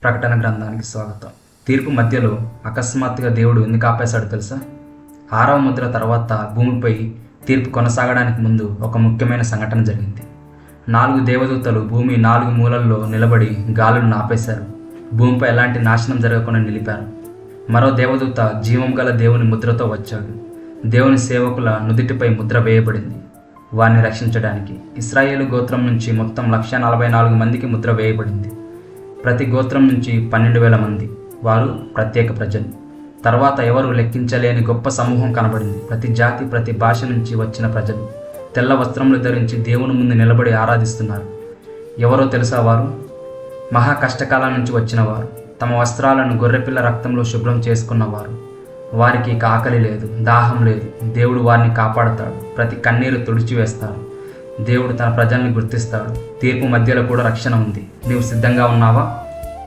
ప్రకటన గ్రంథానికి స్వాగతం. తీర్పు మధ్యలో అకస్మాత్తుగా దేవుడు ఎందుకు ఆపేశాడు తెలుసా? 6వ ముద్ర తర్వాత భూమిపై తీర్పు కొనసాగడానికి ముందు ఒక ముఖ్యమైన సంఘటన జరిగింది. 4 దేవదూతలు భూమి 4 మూలల్లో నిలబడి గాలులను ఆపేశారు. భూమిపై ఎలాంటి నాశనం జరగకుండా నిలిపారు. మరో దేవదూత జీవం గల దేవుని ముద్రతో వచ్చాడు. దేవుని సేవకుల నుదిటిపై ముద్ర వేయబడింది. వారిని రక్షించడానికి ఇశ్రాయేలు గోత్రం నుంచి మొత్తం 144 మందికి ముద్ర వేయబడింది. ప్రతి గోత్రం నుంచి 12,000 మంది, వారు ప్రత్యేక ప్రజలు. తర్వాత ఎవరు లెక్కించలేని గొప్ప సమూహం కనబడింది. ప్రతి జాతి, ప్రతి భాష నుంచి వచ్చిన ప్రజలు తెల్ల వస్త్రములు ధరించి దేవుని ముందు నిలబడి ఆరాధిస్తున్నారు. ఎవరో తెలుసా? వారు మహా కష్టకాలం నుంచి వచ్చిన వారు, తమ వస్త్రాలను గొర్రెపిల్ల రక్తంలో శుభ్రం చేసుకున్నవారు. వారికి ఇక ఆకలి లేదు, దాహం లేదు. దేవుడు వారిని కాపాడుతాడు. ప్రతి కన్నీరు తుడిచివేస్తాడు. దేవుడు తన ప్రజల్ని గుర్తిస్తాడు. తీర్పు మధ్యలో కూడా రక్షణ ఉంది. నీవు సిద్ధంగా ఉన్నావా?